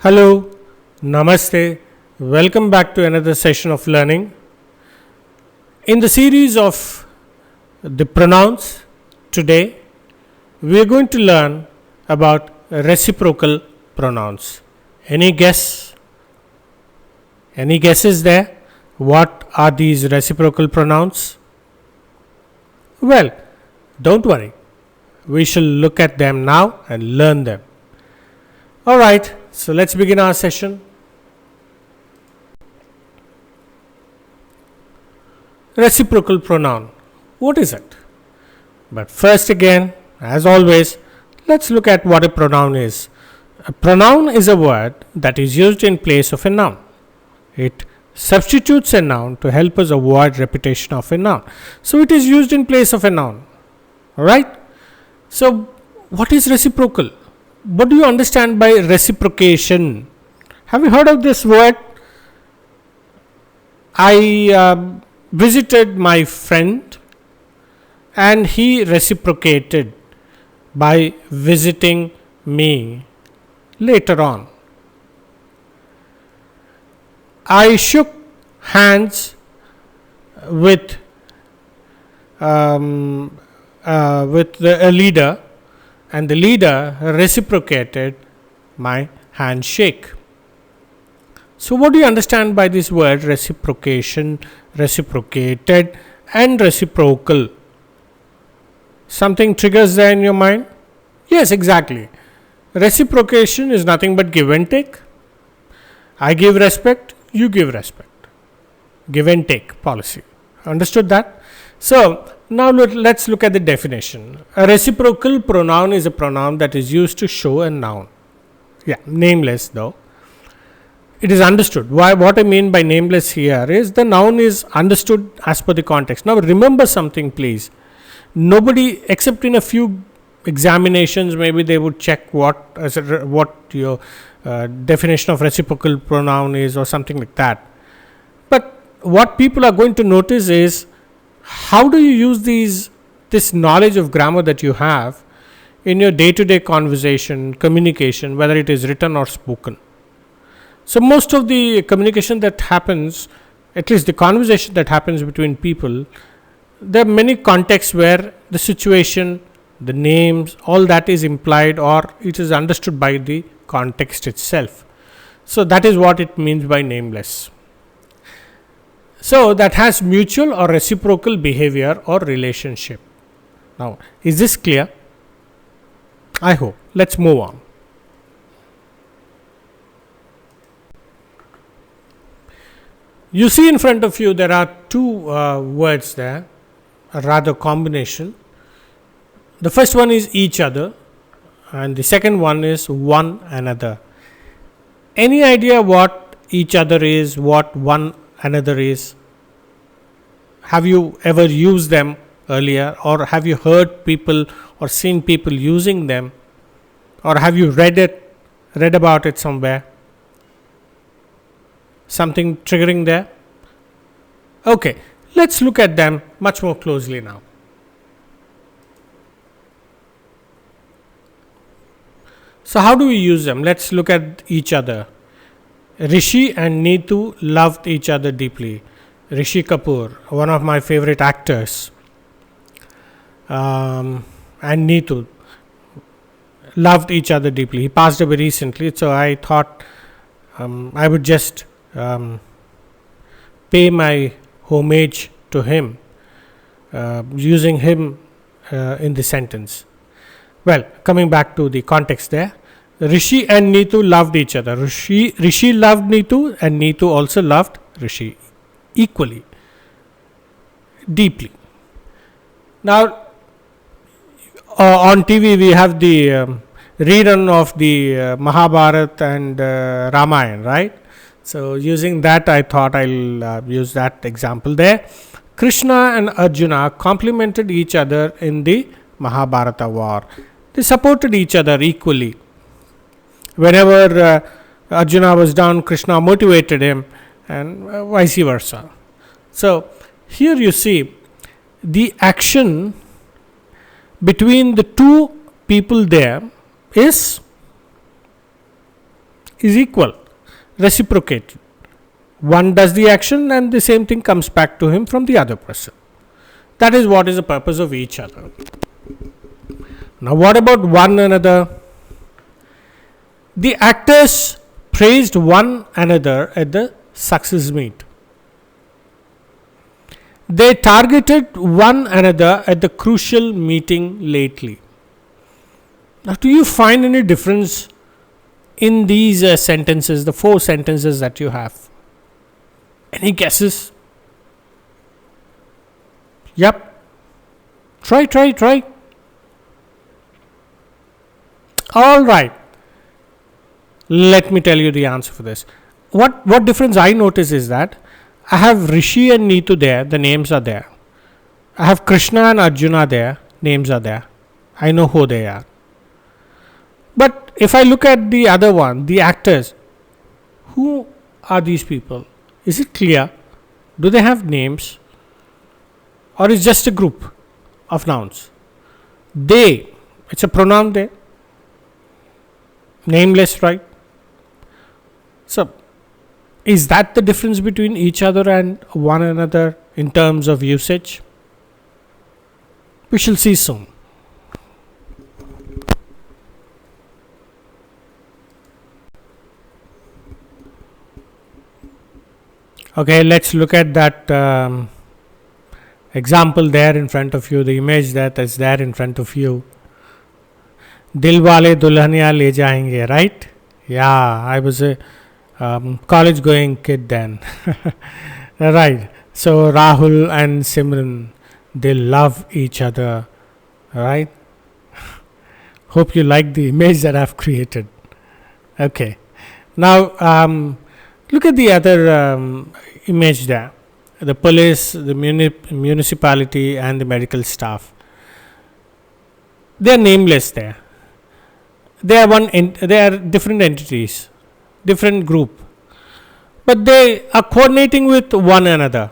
Hello, Namaste, welcome back to another session of learning. In the series of the pronouns, today we are going to learn about reciprocal pronouns. Any guess? Any guesses there? What are these reciprocal pronouns? Well, don't worry, we shall look at them now and learn them. Alright, so let's begin our session. Reciprocal pronoun. What is it? But first, again, as always, let's look at what a pronoun is. A pronoun is a word that is used in place of a noun. It substitutes a noun to help us avoid repetition of a noun. So it is used in place of a noun. Alright? So, what is reciprocal? What do you understand by reciprocation? Have you heard of this word? I visited my friend and he reciprocated by visiting me later on. I shook hands with a leader, and the leader reciprocated my handshake. So, what do you understand by this word reciprocation, reciprocated, and reciprocal? Something triggers there in your mind? Yes, exactly. Reciprocation is nothing but give and take. I give respect, you give respect. Give and take policy. Understood that? So, now let's look at the definition. A reciprocal pronoun is a pronoun that is used to show a noun. Yeah, nameless though. It is understood. What I mean by nameless here is the noun is understood as per the context. Now remember something, please. Nobody, except in a few examinations, maybe they would check what your definition of reciprocal pronoun is or something like that. But what people are going to notice is how do you use this knowledge of grammar that you have in your day-to-day conversation, communication, whether it is written or spoken. So, most of the communication that happens, at least the conversation that happens between people, there are many contexts where the situation, the names, all that is implied or it is understood by the context itself. So, that is what it means by nameless. So, that has mutual or reciprocal behavior or relationship. Now, is this clear? I hope. Let's move on. You see in front of you there are two words there, a rather combination. The first one is each other and the second one is one another. Any idea what each other is, what one another is? Have you ever used them earlier, or have you heard people or seen people using them, or have you read about it somewhere? Something triggering there? Okay, let's look at them much more closely now. So, how do we use them? Let's look at each other. Rishi and Neetu loved each other deeply. Rishi Kapoor, one of my favorite actors, and Neetu loved each other deeply. He passed away recently, so I thought I would just pay my homage to him using him in the sentence. Well, coming back to the context there, Rishi and Neetu loved each other. Rishi loved Neetu and Neetu also loved Rishi equally, deeply. Now, on TV we have the rerun of the Mahabharata and Ramayana, right? So, using that I thought I'll use that example there. Krishna and Arjuna complemented each other in the Mahabharata war. They supported each other equally. Whenever Arjuna was down, Krishna motivated him, and vice versa. So, here you see the action between the two people there is is equal, reciprocated. One does the action and the same thing comes back to him from the other person. That is what is the purpose of each other. Now, what about one another? The actors praised one another at the success meet. They targeted one another at the crucial meeting lately. Now, do you find any difference in these sentences, the 4 sentences that you have? Any guesses? Yep. Try. All right. Let me tell you the answer for this. What difference I notice is that I have Rishi and Neetu there, the names are there. I have Krishna and Arjuna there, names are there. I know who they are. But if I look at the other one, the actors, who are these people? Is it clear? Do they have names? Or is just a group of nouns? They, it's a pronoun they. Nameless, right? So, is that the difference between each other and one another in terms of usage? We shall see soon. Okay, let's look at that example there in front of you, the image that is there in front of you. Dil wale dulhaniya le jayenge, right? Yeah, I was a college going kid then. Right. So Rahul and Simran, they love each other, right? Hope you like the image that I've created. Okay. Now, look at the other image there. The police, the municipality and the medical staff. They are nameless there. They are different entities, different group, but they are coordinating with one another.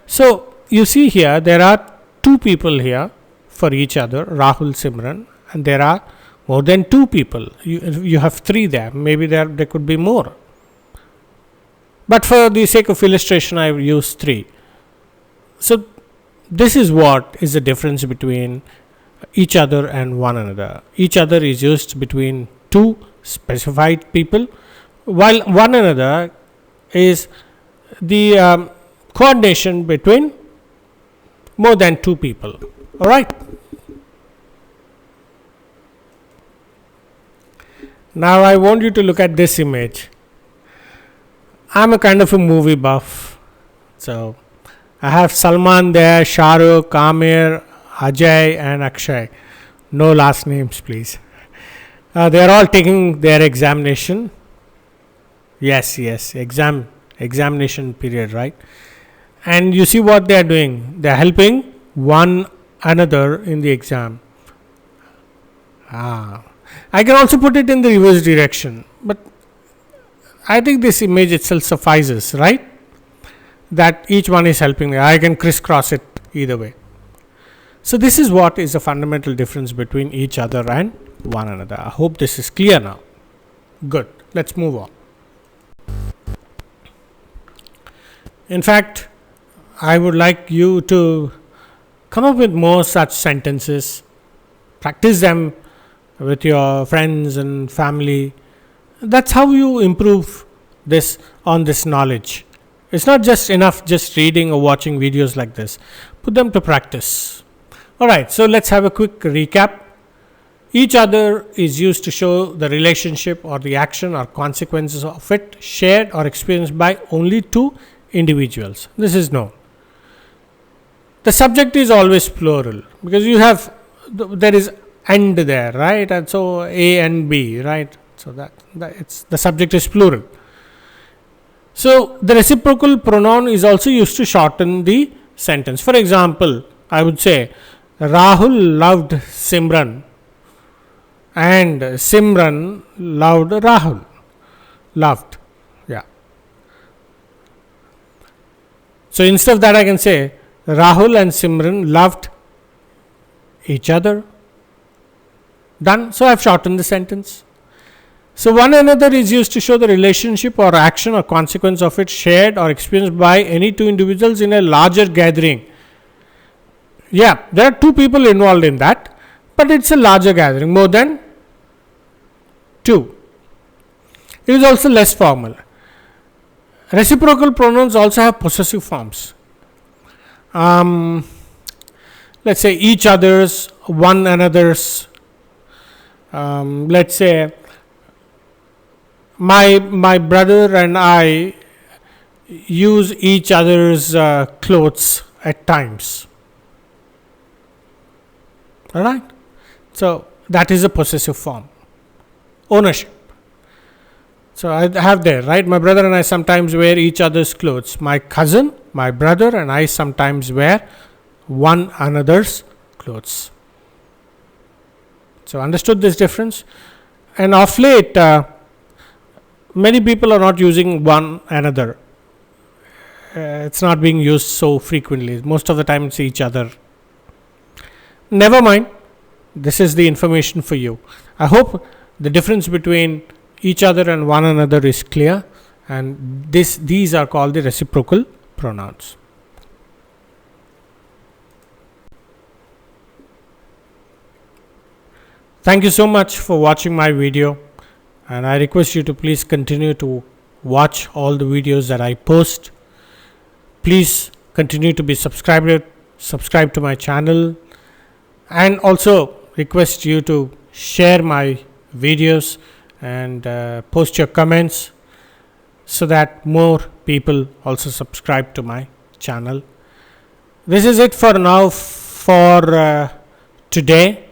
So you see here there are 2 people here for each other, Rahul, Simran, and there are more than 2 people. You have 3 there. Maybe there could be more. But for the sake of illustration, I have used 3. So this is what is the difference between each other and one another. Each other is used between 2 specified people, while one another is the coordination between more than 2 people. All right. Now I want you to look at this image. I'm a kind of a movie buff, so I have Salman there, Shah Rukh, Amir, Ajay and Akshay. No last names, please. They are all taking their examination. Yes, examination period, right? And you see what they are doing. They are helping one another in the exam. I can also put it in the reverse direction, but I think this image itself suffices, right? That each one is helping. I can crisscross it either way. So this is what is the fundamental difference between each other and one another. I hope this is clear now. Good. Let's move on. In fact, I would like you to come up with more such sentences, practice them with your friends and family. That's how you improve this on this knowledge. It's not just enough just reading or watching videos like this. Put them to practice. Alright, so let's have a quick recap. Each other is used to show the relationship or the action or consequences of it shared or experienced by only 2 individuals. This is known. The subject is always plural because you have, there is and there, right? And so A and B, right? So that it's the subject is plural. So the reciprocal pronoun is also used to shorten the sentence. For example, I would say Rahul loved Simran and Simran loved Rahul. Loved. Yeah. So instead of that I can say Rahul and Simran loved each other. Done. So I have shortened the sentence. So one another is used to show the relationship or action or consequence of it shared or experienced by any two individuals in a larger gathering. Yeah, there are two people involved in that, but it's a larger gathering, more than two. It is also less formal. Reciprocal pronouns also have possessive forms. Let's say each other's, one another's. Let's say my brother and I use each other's clothes at times. Alright? So that is a possessive form. Ownership. So I have there, right? My brother and I sometimes wear each other's clothes. My cousin, my brother and I sometimes wear one another's clothes. So understood this difference? And of late, many people are not using one another. It's not being used so frequently. Most of the time it's each other. Never mind. This is the information for you. I hope the difference between each other and one another is clear, and these are called the reciprocal pronouns. Thank you so much for watching my video, and I request you to please continue to watch all the videos that I post. Please continue to be subscribe to my channel, and also request you to share my videos and post your comments so that more people also subscribe to my channel. This is it for now for today.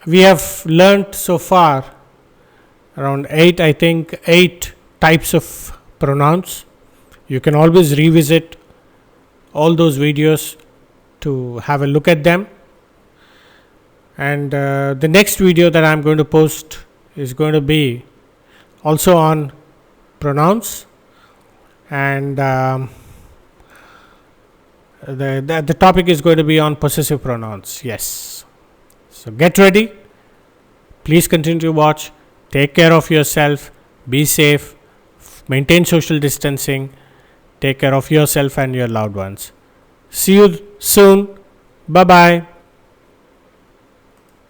We have learnt so far around 8 types of pronouns. You can always revisit all those videos to have a look at them. And the next video that I am going to post is going to be also on pronouns, and the topic is going to be on possessive pronouns. Yes. So get ready. Please continue to watch. Take care of yourself. Be safe. Maintain social distancing. Take care of yourself and your loved ones. See you soon. Bye bye.